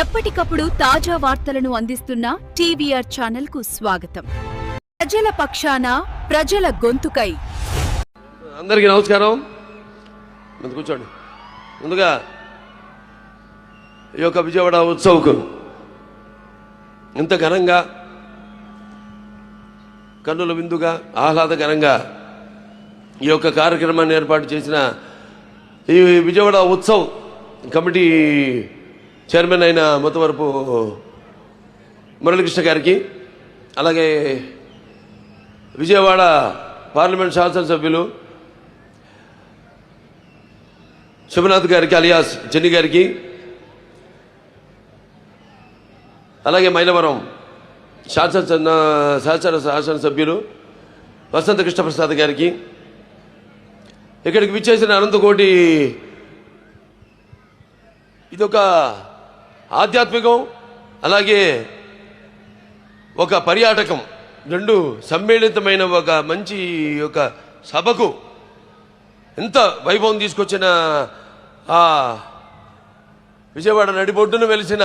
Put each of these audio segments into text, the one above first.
ఎప్పటికప్పుడు తాజా వార్తలను అందిస్తున్న టీవీఆర్ ఛానల్ కు స్వాగతం. ప్రజల పక్షాన, ప్రజల గొంతుకై. అందరికీ నమస్కారం. కూర్చోండి. ముందుగా ఈ యొక్క విజయవాడ ఉత్సవకు ఇంత ఘనంగా, కన్నుల విందుగా, ఆహ్లాదకరంగా ఈ యొక్క కార్యక్రమాన్ని ఏర్పాటు చేసిన ఈ విజయవాడ ఉత్సవ్ కమిటీ చైర్మన్ అయిన మొత్తవరపు మురళీకృష్ణ గారికి, అలాగే విజయవాడ పార్లమెంట్ శాసనసభ్యులు శుభనాథ్ గారికి అలియాస్ చెన్ని గారికి, అలాగే మైలవరం శాసనసభ్యులు వసంత కృష్ణప్రసాద్ గారికి, ఇక్కడికి విచ్చేసిన అనంతకోటి, ఇదొక ఆధ్యాత్మికం అలాగే ఒక పర్యాటకం రెండు సమ్మేళితమైన ఒక మంచి ఒక సభకు ఎంత వైభవం తీసుకొచ్చిన ఆ విజయవాడ నడిబొడ్డును వెలిసిన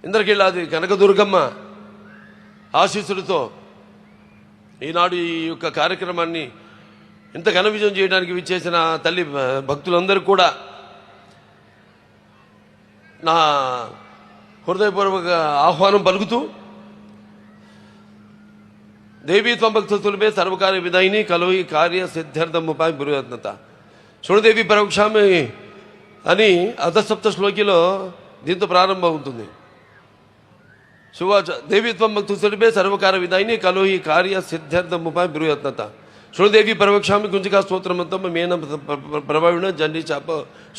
ఇంద్రకీలాది కనకదుర్గమ్మ ఆశీస్సులతో ఈనాడు ఈ యొక్క కార్యక్రమాన్ని ఇంత ఘన విజయం చేయడానికి విచ్చేసిన తల్లి భక్తులందరూ కూడా నా హృదయపూర్వక ఆహ్వానం పలుకుతూ, దేవీత్వం భక్తులపై సర్వకార్య విధాయిని కలువి కార్య సిద్ధార్థముపై బృహత్నత శృణుదేవి పరోక్షామి అని అధసప్త శ్లోకిలో దీంతో ప్రారంభం అవుతుంది. శుభాచ దేవీత్వం భక్తులపై సర్వకార్య విధాయిని కలువి కార్య సిద్ధార్థముపై బృహత్నత శృణుదేవి పరోక్షామి గుంజికా స్తోత్రమంతం మేన ప్రభావిణ జండి చాప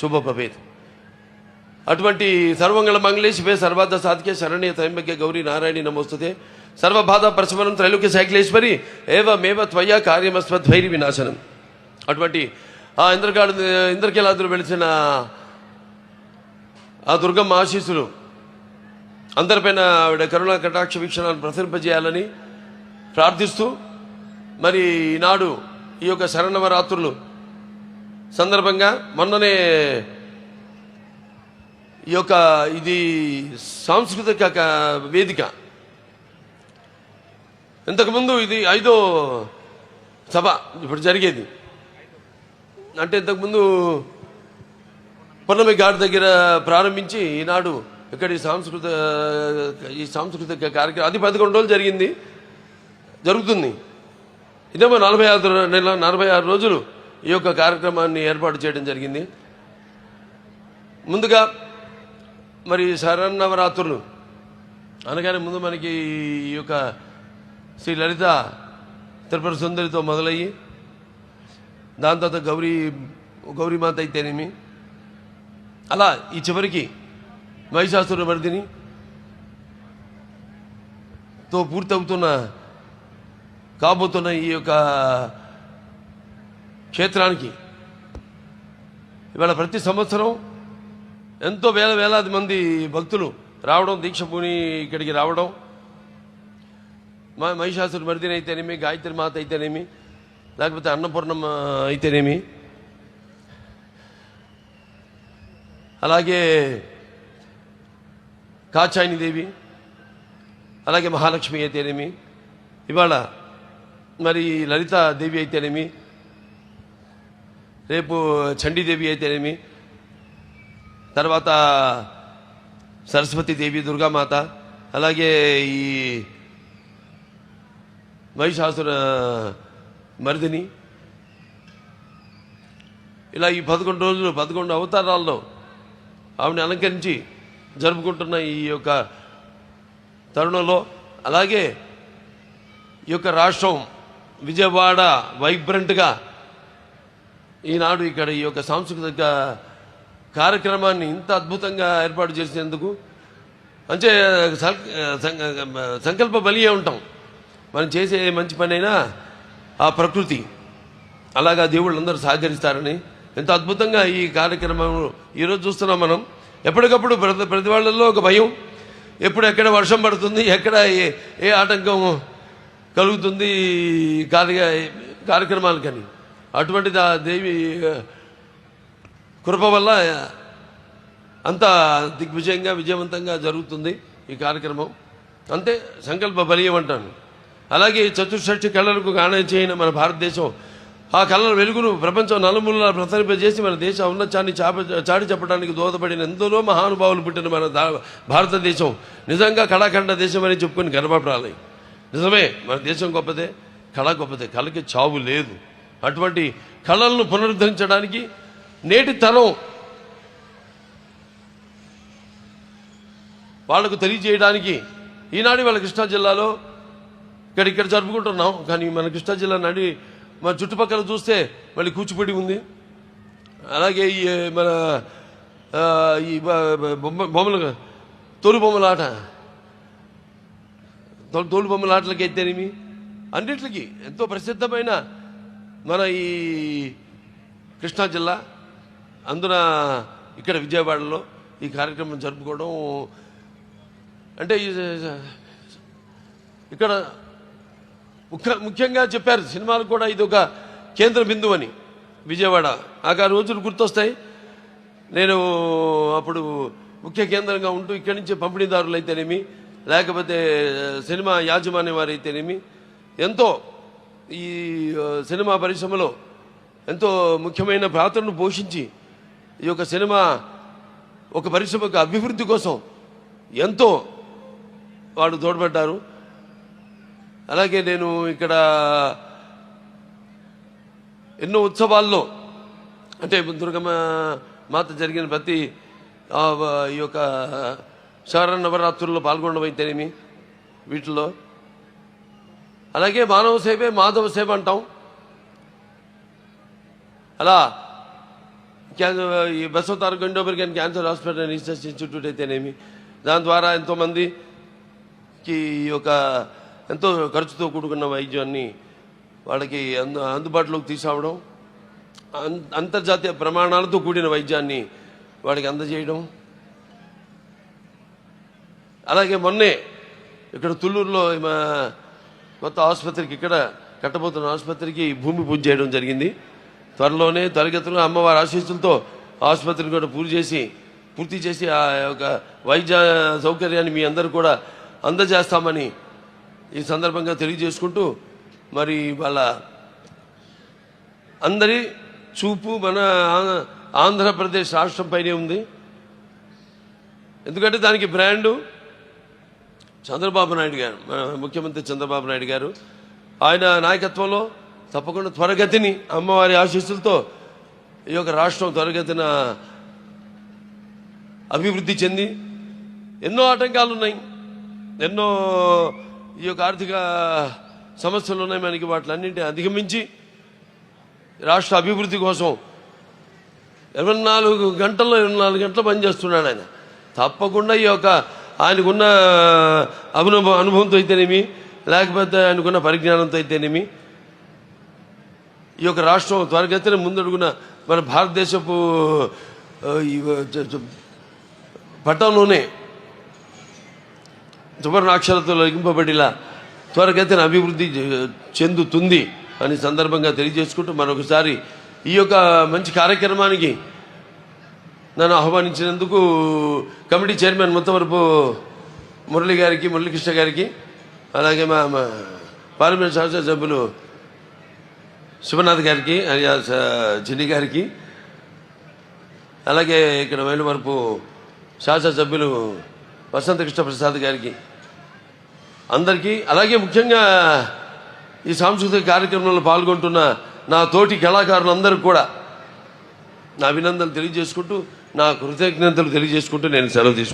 శుభ భవేత్. అటువంటి సర్వంగళ మంగళే శివే సర్వార్థ సాధికే శరణ్య త్రయంబకే గౌరీ నారాయణి నమోస్తుతే సర్వబాధ ప్రశమనం త్రైలోక్య శైక్లేశ్వరి ఏవమేవ త్వయా కార్యమస్వద్వైరి వినాశనం. అటువంటి ఆ ఇంద్రకీలాదులు వెలిసిన ఆ దుర్గమ్మ ఆశీస్సులు అందరిపైన ఆవిడ కరుణా కటాక్ష వీక్షణాలను ప్రసరింపజేయాలని ప్రార్థిస్తూ, మరి ఈనాడు ఈ యొక్క శరన్నవరాత్రులు సందర్భంగా మొన్ననే ఈ యొక్క ఇది సాంస్కృతిక వేదిక, ఇంతకుముందు ఇది 5వ సభ ఇప్పుడు జరిగేది. అంటే ఇంతకుముందు పొన్నమి ఘాట్ దగ్గర ప్రారంభించి ఈనాడు ఇక్కడ ఈ సాంస్కృతిక కార్యక్రమం అది 11 రోజులు జరుగుతుంది. ఇదేమో 46 రోజులు ఈ యొక్క కార్యక్రమాన్ని ఏర్పాటు చేయడం జరిగింది. ముందుగా మరి శరన్నవరాత్రులు అనగానే ముందు మనకి ఈ యొక్క శ్రీ లలిత త్రిపుర సుందరితో మొదలయ్యి దాని తర్వాత గౌరీమాత అయితేనేమి, అలా ఈ చివరికి మహిషాసుర మర్దినితో కాబోతున్న ఈ యొక్క క్షేత్రానికి ఇవాళ ప్రతి సంవత్సరం ఎంతో వేలాది మంది భక్తులు రావడం, దీక్ష పూని ఇక్కడికి రావడం, మహిషాసుర మర్దిని అయితేనేమి, గాయత్రి మాత అయితేనేమి, లేకపోతే అన్నపూర్ణమ్మ అయితేనేమి, అలాగే కాచాయిని దేవి, అలాగే మహాలక్ష్మి అయితేనేమి, ఇవాళ మరి లలితా దేవి అయితేనేమి, రేపు చండీదేవి అయితేనేమి, తర్వాత సరస్వతీదేవి, దుర్గామాత, అలాగే ఈ మహిషాసుర మర్దిని, ఇలా ఈ 11 రోజులు 11 అవతారాల్లో ఆవిడని అలంకరించి జరుపుకుంటున్న ఈ యొక్క తరుణంలో, అలాగే ఈ యొక్క రాష్ట్రం విజయవాడ వైబ్రెంట్గా ఈనాడు ఇక్కడ ఈ యొక్క సాంస్కృతిక కార్యక్రమాన్ని ఇంత అద్భుతంగా ఏర్పాటు చేసేందుకు అంటే సంకల్ప బలియే ఉంటాం. మనం చేసే మంచి పని అయినా ఆ ప్రకృతి అలాగా దేవుళ్ళందరూ సహకరిస్తారని ఎంత అద్భుతంగా ఈ కార్యక్రమం ఈరోజు చూస్తున్నాం మనం. ఎప్పటికప్పుడు ప్రతి వాళ్ళల్లో ఒక భయం, ఎప్పుడు ఎక్కడ వర్షం పడుతుంది, ఎక్కడ ఏ ఆటంకం కలుగుతుంది కార్యక్రమాలకని. అటువంటిది ఆ దేవి కృప వల్ల అంత దిగ్విజయంగా విజయవంతంగా జరుగుతుంది ఈ కార్యక్రమం. అంతే సంకల్ప బలీయం అంటాను. అలాగే చతుషష్ఠి కళలకు గానం చేయన మన భారతదేశం ఆ కళల వెలుగును ప్రపంచం నలుమూలలా ప్రసరింపజేసి మన దేశ ఔన్నత్యాన్ని చాటి చెప్పడానికి దోహదపడిన ఎందరో మహానుభావులు పుట్టిన మన భారతదేశం నిజంగా కళాఖండ దేశం అని చెప్పుకొని గర్వపడాలి. నిజమే, మన దేశం గొప్పదే, కళ గొప్పదే, కళకి చావు లేదు. అటువంటి కళలను పునరుద్ధరించడానికి నేటి తరం వాళ్లకు తెలియజేయడానికి ఈనాడు వాళ్ళ కృష్ణా జిల్లాలో ఇక్కడ జరుపుకుంటున్నాం. కానీ మన కృష్ణా జిల్లా నడి మన చుట్టుపక్కల చూస్తే మళ్ళీ కూచిపూడి ఉంది. అలాగే ఈ మన ఈ బొమ్మలు తోలు బొమ్మలాట తోలు బొమ్మలాటలకి అయితేనేమి అన్నిటికీ ఎంతో ప్రసిద్ధమైన మన ఈ కృష్ణా జిల్లా. అందున ఇక్కడ విజయవాడలో ఈ కార్యక్రమం జరుపుకోవడం అంటే ఇక్కడ ముఖ్యంగా చెప్పారు సినిమాలు కూడా ఇది ఒక కేంద్ర బిందువు అని. విజయవాడ ఆ రోజులు గుర్తొస్తాయి. నేను అప్పుడు ముఖ్య కేంద్రంగా ఉంటూ ఇక్కడి నుంచి పంపిణీదారులు అయితేనేమి లేకపోతే సినిమా యాజమాన్యం వారు అయితేనేమి ఎంతో ఈ సినిమా పరిశ్రమలో ఎంతో ముఖ్యమైన పాత్రను పోషించి ఈ యొక్క సినిమా ఒక పరిశ్రమకు అభివృద్ధి కోసం ఎంతో వాళ్ళు తోడ్పడ్డారు. అలాగే నేను ఇక్కడ ఎన్నో ఉత్సవాల్లో అంటే దుర్గమ్మ మాత జరిగిన ప్రతి ఈ యొక్క శరన్నవరాత్రుల్లో పాల్గొనడం అయితేనేమి వీటిలో. అలాగే మానవ సేవే మాధవ సేవ అంటాం. అలా ఈ Basavataraka ఇండోమెరికన్ cancer hospital and research institute అయితేనేమి దాని ద్వారా ఎంతోమందికి ఒక ఎంతో ఖర్చుతో కూడుకున్న వైద్యాన్ని వాళ్ళకి అందుబాటులోకి తీసుకురావడం, అంతర్జాతీయ ప్రమాణాలతో కూడిన వైద్యాన్ని వాడికి అందజేయడం. అలాగే మొన్నే ఇక్కడ తుళ్ళూరులో కొత్త ఆసుపత్రికి ఇక్కడ కట్టబోతున్న ఆసుపత్రికి భూమి పూజ చేయడం జరిగింది. త్వరలోనే త్వరగతిలో అమ్మవారి ఆశీస్సులతో ఆసుపత్రిని కూడా పూర్తి చేసి ఆ యొక్క వైద్య సౌకర్యాన్ని మీ అందరూ కూడా అందజేస్తామని ఈ సందర్భంగా తెలియజేసుకుంటూ మరి వాళ్ళ అందరి చూపు మన ఆంధ్రప్రదేశ్ రాష్ట్రం పైనే ఉంది. ఎందుకంటే దానికి బ్రాండు చంద్రబాబు నాయుడు గారు, మన ముఖ్యమంత్రి చంద్రబాబు నాయుడు గారు. ఆయన నాయకత్వంలో తప్పకుండా త్వరగతిని అమ్మవారి ఆశీస్సులతో ఈ యొక్క రాష్ట్రం త్వరగతిన అభివృద్ధి చెంది ఎన్నో ఆటంకాలు ఉన్నాయి, ఎన్నో ఈ యొక్క ఆర్థిక సమస్యలు ఉన్నాయి మనకి. వాటిలన్నింటినీ అధిగమించి రాష్ట్ర అభివృద్ధి కోసం 24 గంటలు పనిచేస్తున్నాడు ఆయన. తప్పకుండా ఈ యొక్క ఆయనకున్న అనుభవంతో అయితేనేమి లేకపోతే ఆయనకున్న పరిజ్ఞానంతో అయితేనేమి ఈ యొక్క రాష్ట్రం త్వరగతిన ముందడుగున మన భారతదేశపు పట్టంలోనే సువర్ణాక్షరాలతో లిఖింపబడిలా త్వరగతిన అభివృద్ధి చెందుతుంది అని సందర్భంగా తెలియజేసుకుంటూ మరొకసారి ఈ యొక్క మంచి కార్యక్రమానికి నన్ను ఆహ్వానించినందుకు కమిటీ చైర్మన్ ముత్తవరపు మురళీకృష్ణ గారికి, అలాగే మా పార్లమెంట్ శాసనసభ్యులు శివనాథ్ గారికి, జిన్ని గారికి, అలాగే ఇక్కడ మైలవరపు శాసనసభ్యులు వసంత కృష్ణ ప్రసాద్ గారికి అందరికీ, అలాగే ముఖ్యంగా ఈ సాంస్కృతిక కార్యక్రమంలో పాల్గొంటున్న నా తోటి కళాకారులందరూ కూడా నా అభినందనలు తెలియజేసుకుంటూ నా కృతజ్ఞతలు తెలియజేసుకుంటూ నేను సెలవు తీసుకుంటాను.